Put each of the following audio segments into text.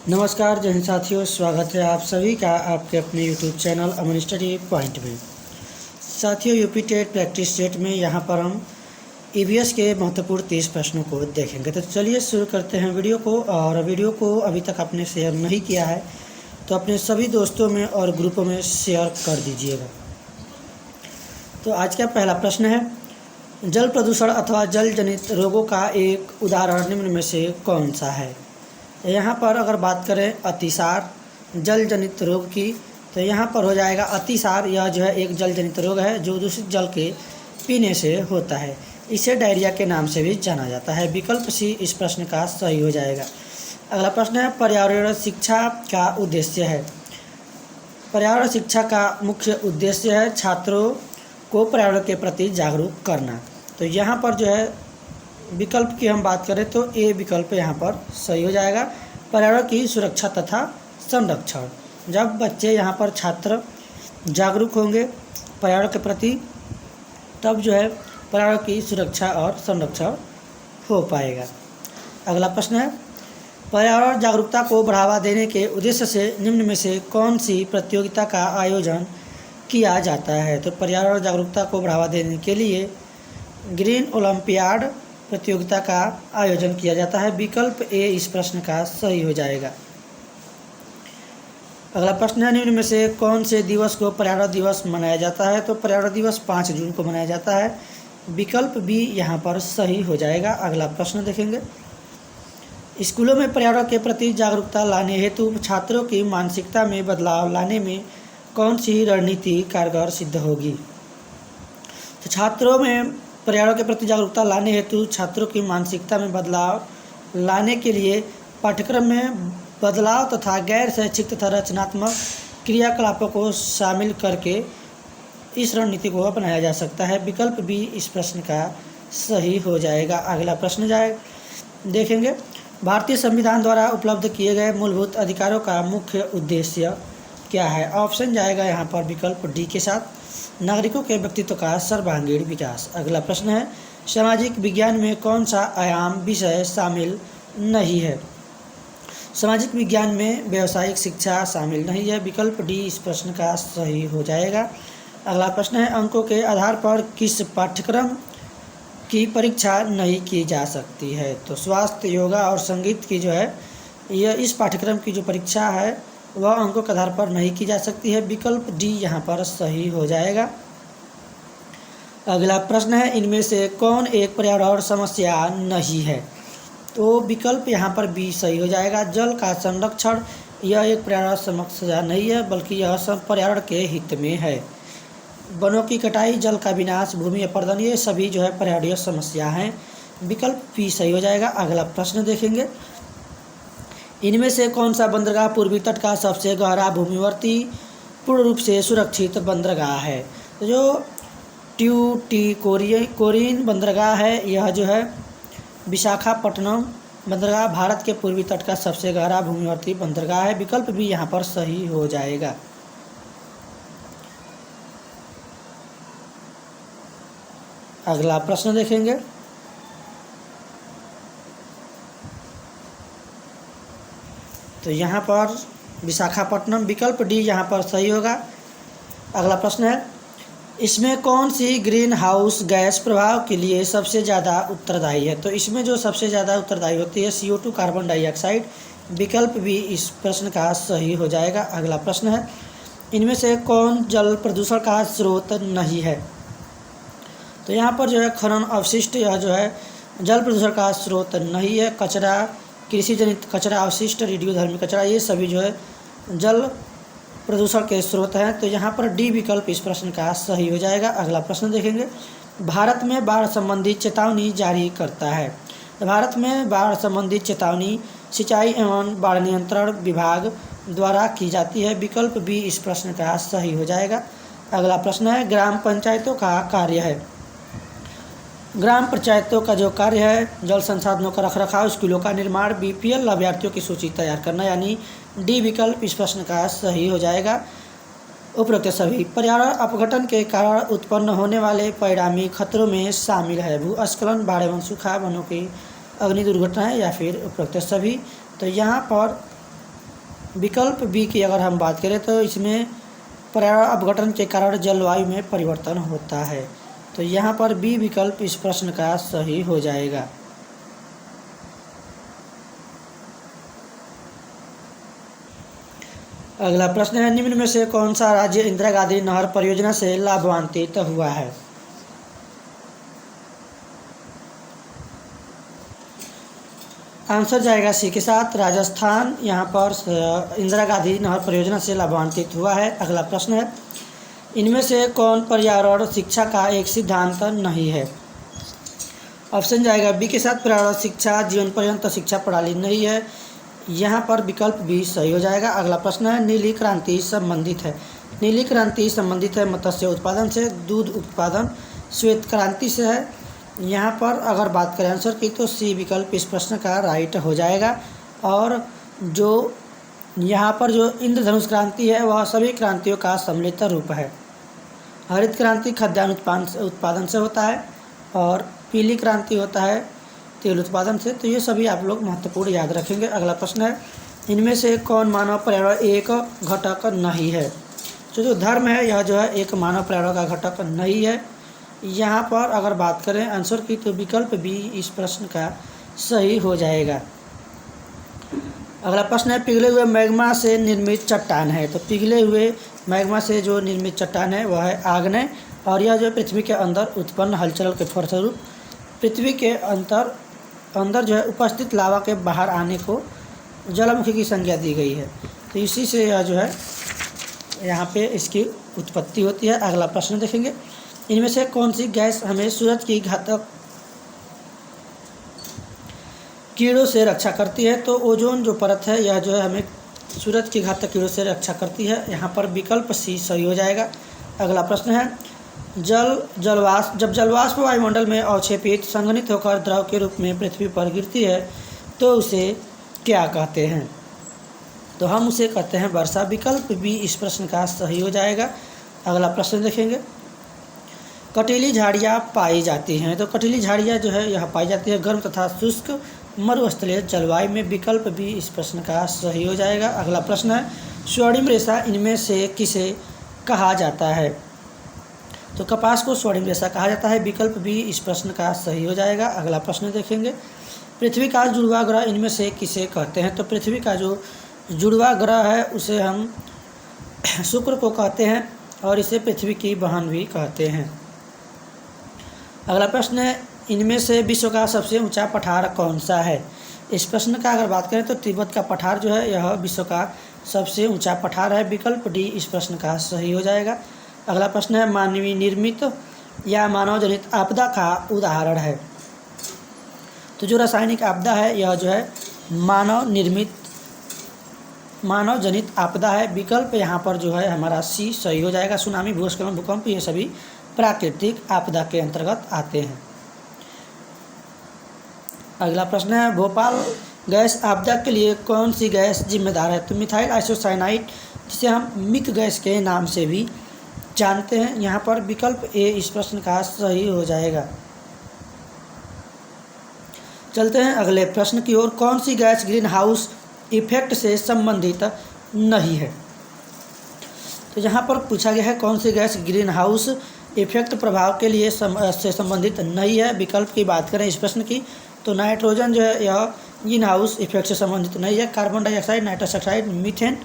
नमस्कार जय हिंद साथियों, स्वागत है आप सभी का आपके अपने YouTube चैनल अमन स्टडी पॉइंट में। साथियों, यूपी टेट प्रैक्टिस सेट में यहाँ पर हम ईवीएस के महत्वपूर्ण 30 प्रश्नों को देखेंगे। तो चलिए शुरू करते हैं वीडियो को। और वीडियो को अभी तक आपने शेयर नहीं किया है तो अपने सभी दोस्तों में और ग्रुपों में शेयर कर दीजिएगा। तो आज का पहला प्रश्न है, जल प्रदूषण अथवा जल जनित रोगों का एक उदाहरण निम्न में से कौन सा है। यहाँ पर अगर बात करें अतिसार जल जनित रोग की, तो यहाँ पर हो जाएगा अतिसार। यह जो है एक जल जनित रोग है जो दूषित जल के पीने से होता है। इसे डायरिया के नाम से भी जाना जाता है। विकल्प सी इस प्रश्न का सही हो जाएगा। अगला प्रश्न है, पर्यावरण शिक्षा का उद्देश्य है। पर्यावरण शिक्षा का मुख्य उद्देश्य है छात्रों को पर्यावरण के प्रति जागरूक करना। तो यहाँ पर जो है विकल्प की हम बात करें तो ए विकल्प यहाँ पर सही हो जाएगा। पर्यावरण की सुरक्षा तथा संरक्षण। जब बच्चे यहाँ पर छात्र जागरूक होंगे पर्यावरण के प्रति, तब जो है पर्यावरण की सुरक्षा और संरक्षण हो पाएगा। अगला प्रश्न है, पर्यावरण जागरूकता को बढ़ावा देने के उद्देश्य से निम्न में से कौन सी प्रतियोगिता का आयोजन किया जाता है। तो पर्यावरण जागरूकता को बढ़ावा देने के लिए ग्रीन ओलंपियाड प्रतियोगिता का आयोजन किया जाता है। विकल्प ए इस प्रश्न का सही हो जाएगा। अगला प्रश्न है, निम्न में से कौन से दिवस को पर्यावरण दिवस मनाया जाता है। तो पर्यावरण दिवस 5 जून को मनाया जाता है। विकल्प बी यहाँ पर सही हो जाएगा। अगला प्रश्न देखेंगे, स्कूलों में पर्यावरण के प्रति जागरूकता लाने हेतु छात्रों की मानसिकता में बदलाव लाने में कौन सी रणनीति कारगर सिद्ध होगी। तो छात्रों में पर्यावरण के प्रति जागरूकता लाने हेतु छात्रों की मानसिकता में बदलाव लाने के लिए पाठ्यक्रम में बदलाव तथा गैर शैक्षिक तथा रचनात्मक क्रियाकलापों को शामिल करके इस रणनीति को अपनाया जा सकता है। विकल्प बी इस प्रश्न का सही हो जाएगा। अगला प्रश्न देखेंगे, भारतीय संविधान द्वारा उपलब्ध किए गए मूलभूत अधिकारों का मुख्य उद्देश्य क्या है। ऑप्शन जाएगा यहाँ पर विकल्प डी के साथ, नागरिकों के व्यक्तित्व का सर्वांगीण विकास। अगला प्रश्न है, सामाजिक विज्ञान में कौन सा आयाम विषय शामिल नहीं है। सामाजिक विज्ञान में व्यावसायिक शिक्षा शामिल नहीं है। विकल्प डी इस प्रश्न का सही हो जाएगा। अगला प्रश्न है, अंकों के आधार पर किस पाठ्यक्रम की परीक्षा नहीं की जा सकती है। तो स्वास्थ्य, योगा और संगीत की जो है यह इस पाठ्यक्रम की जो परीक्षा है वह अंकों के आधार पर नहीं की जा सकती है। विकल्प डी यहाँ पर सही हो जाएगा। अगला प्रश्न है, इनमें से कौन एक पर्यावरण समस्या नहीं है। तो विकल्प यहाँ पर बी सही हो जाएगा। जल का संरक्षण यह एक पर्यावरण समस्या नहीं है, बल्कि यह सब पर्यावरण के हित में है। वनों की कटाई, जल का विनाश, भूमि अपरदन, ये सभी जो है पर्यावरणीय समस्या हैं। विकल्प बी सही हो जाएगा। अगला प्रश्न देखेंगे, इनमें से कौन सा बंदरगाह पूर्वी तट का सबसे गहरा भूमिवर्ती पूर्ण रूप से सुरक्षित बंदरगाह है। तो जो ट्यूटिकोरिन बंदरगाह है यह जो है विशाखापट्टनम बंदरगाह भारत के पूर्वी तट का सबसे गहरा भूमिवर्ती बंदरगाह है। विकल्प भी यहाँ पर सही हो जाएगा। अगला प्रश्न देखेंगे, तो यहाँ पर विशाखापट्टनम, विकल्प डी यहाँ पर सही होगा। अगला प्रश्न है, इसमें कौन सी ग्रीन हाउस गैस प्रभाव के लिए सबसे ज़्यादा उत्तरदायी है। तो इसमें जो सबसे ज़्यादा उत्तरदायी होती है CO2 कार्बन डाइऑक्साइड। विकल्प भी इस प्रश्न का सही हो जाएगा। अगला प्रश्न है, इनमें से कौन जल प्रदूषण का स्रोत नहीं है। तो यहाँ पर जो है खनन अवशिष्ट यह जो है जल प्रदूषण का स्रोत नहीं है। कचरा, कृषि जनित कचरा, अवशिष्ट, रेडियोधर्मी कचरा, ये सभी जो है जल प्रदूषण के स्रोत हैं। तो यहाँ पर डी विकल्प इस प्रश्न का सही हो जाएगा। अगला प्रश्न देखेंगे, भारत में बाढ़ संबंधी चेतावनी जारी करता है। तो भारत में बाढ़ संबंधी चेतावनी सिंचाई एवं बाढ़ नियंत्रण विभाग द्वारा की जाती है। विकल्प बी इस प्रश्न का सही हो जाएगा। अगला प्रश्न है, ग्राम पंचायतों का कार्य है। ग्राम पंचायतों का जो कार्य है जल संसाधनों का रखरखाव, स्कूलों का निर्माण, BPL लाभार्थियों की सूची तैयार करना, यानी डी विकल्प इस प्रश्न का सही हो जाएगा। उपरोक्त सभी पर्यावरण अपघटन के कारण उत्पन्न होने वाले परिणामी खतरों में शामिल है भूस्खलन, बाढ़ एवं सूखा, वनों की अग्नि दुर्घटनाएं या फिर उपरोक्त सभी। तो यहाँ पर विकल्प बी की अगर हम बात करें तो इसमें पर्यावरण अपघटन के कारण जलवायु में परिवर्तन होता है। तो यहाँ पर बी विकल्प इस प्रश्न का सही हो जाएगा। अगला प्रश्न है, निम्न में से कौन सा राज्य इंदिरा गांधी नहर परियोजना से लाभान्वित हुआ है? आंसर जाएगा सी के साथ, राजस्थान यहाँ पर इंदिरा गांधी नहर परियोजना से लाभान्वित हुआ है। अगला प्रश्न है, इनमें से कौन पर्यावरण शिक्षा का एक सिद्धांत नहीं है? ऑप्शन जाएगा बी के साथ, पर्यावरण शिक्षा जीवन पर्यंत शिक्षा प्रणाली नहीं है। यहाँ पर विकल्प बी सही हो जाएगा। अगला प्रश्न है, नीली क्रांति संबंधित है। नीली क्रांति संबंधित है मत्स्य उत्पादन से, दूध उत्पादन श्वेत क्रांति से है। यहाँ पर अगर बात करें आंसर की तो सी विकल्प इस प्रश्न का राइट हो जाएगा। और जो यहाँ पर जो इंद्रधनुष क्रांति है वह सभी क्रांतियों का सम्मिलित रूप है। हरित क्रांति खाद्यान्न उत्पादन से होता है और पीली क्रांति होता है तेल उत्पादन से। तो ये सभी आप लोग महत्वपूर्ण याद रखेंगे। अगला प्रश्न है, इनमें से कौन मानव पर्यावरण एक घटक नहीं है? तो जो धर्म है यह जो है एक मानव पर्यावरण का घटक नहीं है। यहाँ पर अगर बात करें आंसर की तो विकल्प बी इस प्रश्न का सही हो जाएगा। अगला प्रश्न है, पिघले हुए मैग्मा से निर्मित चट्टान है। तो पिघले हुए मैग्मा से जो निर्मित चट्टान है वह है आग्नेय, और यह जो पृथ्वी के अंदर उत्पन्न हलचल के फलस्वरूप पृथ्वी के अंदर जो है उपस्थित लावा के बाहर आने को ज्वालामुखी की संज्ञा दी गई है। तो इसी से यह जो है यहाँ पे इसकी उत्पत्ति होती है। अगला प्रश्न देखेंगे, इनमें से कौन सी गैस हमें सूरज की घातक कीड़ों से रक्षा करती है? तो ओजोन जो परत है यह जो है हमें सूरज की घातक कीड़ों से रक्षा करती है। यहाँ पर विकल्प सी सही हो जाएगा। अगला प्रश्न है, जब जलवाष्प वायुमंडल में अवक्षेपित संघनित होकर द्रव के रूप में पृथ्वी पर गिरती है तो उसे क्या कहते हैं? तो हम उसे कहते हैं वर्षा। विकल्प बी इस प्रश्न का सही हो जाएगा। अगला प्रश्न देखेंगे, कटीली झाड़ियाँ पाई जाती हैं। तो कटीली झाड़ियाँ जो है यह पाई जाती है गर्म तथा शुष्क मरुस्थलीय जलवायु में। विकल्प बी इस प्रश्न का सही हो जाएगा। अगला प्रश्न है, स्वर्णिम रेशा इनमें से किसे कहा जाता है? तो कपास को स्वर्णिम रेशा कहा जाता है। विकल्प बी इस प्रश्न का सही हो जाएगा। अगला प्रश्न देखेंगे, पृथ्वी का जुड़वा ग्रह इनमें से किसे कहते हैं? तो पृथ्वी का जो जुड़वा ग्रह है उसे हम शुक्र को कहते हैं और इसे पृथ्वी की बहन भी कहते हैं। अगला प्रश्न है, इनमें से विश्व का सबसे ऊंचा पठार कौन सा है? इस प्रश्न का अगर बात करें तो तिब्बत का पठार जो है यह विश्व का सबसे ऊंचा पठार है। विकल्प डी इस प्रश्न का सही हो जाएगा। अगला प्रश्न है, मानवीय निर्मित या मानव जनित आपदा का उदाहरण है। तो जो रासायनिक आपदा है यह जो है मानव जनित आपदा है। विकल्प यहाँ पर जो है हमारा सी सही हो जाएगा। सुनामी, भूस्खलन, भूकंप ये सभी प्राकृतिक आपदा के अंतर्गत आते हैं। अगला प्रश्न है, भोपाल गैस आपदा के लिए कौन सी गैस जिम्मेदार है? तो मिथाइल आइसोसाइनाइड, जिसे हम मिक गैस के नाम से भी जानते हैं। यहाँ पर विकल्प ए इस प्रश्न का सही हो जाएगा। चलते हैं अगले प्रश्न की ओर, कौन सी गैस ग्रीन हाउस इफेक्ट से संबंधित नहीं है? तो यहाँ पर पूछा गया है कौन सी गैस ग्रीन हाउस इफेक्ट प्रभाव के लिए से संबंधित नहीं है। विकल्प की बात करें इस प्रश्न की तो नाइट्रोजन जो है यह ग्रीन हाउस इफेक्ट से संबंधित नहीं है। Carbon dioxide, nitrous oxide, methane,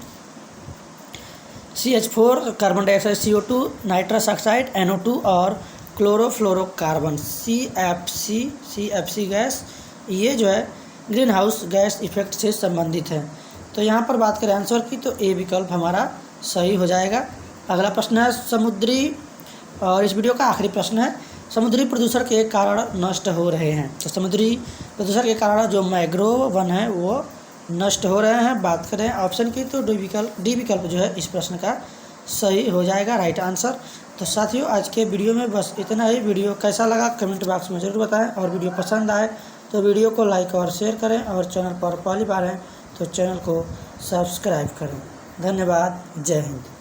CH4 carbon dioxide, CO2 nitrous oxide, NO2 और क्लोरोफ्लोरोकार्बन CFC गैस ये जो है ग्रीन हाउस गैस इफेक्ट से संबंधित है। तो यहाँ पर बात करें आंसर की तो ए विकल्प हमारा सही हो जाएगा। अगला प्रश्न है, समुद्री और इस वीडियो का आखिरी प्रश्न है, समुद्री प्रदूषण के कारण नष्ट हो रहे हैं। तो समुद्री प्रदूषण के कारण जो मैंग्रोव वन है वो नष्ट हो रहे हैं। बात करें ऑप्शन की तो डी विकल्प जो है इस प्रश्न का सही हो जाएगा, राइट आंसर। तो साथियों आज के वीडियो में बस इतना ही। वीडियो कैसा लगा कमेंट बॉक्स में ज़रूर बताएं और वीडियो पसंद आए तो वीडियो को लाइक और शेयर करें और चैनल पर पहली बार हैं तो चैनल को सब्सक्राइब करें। धन्यवाद। जय हिंद।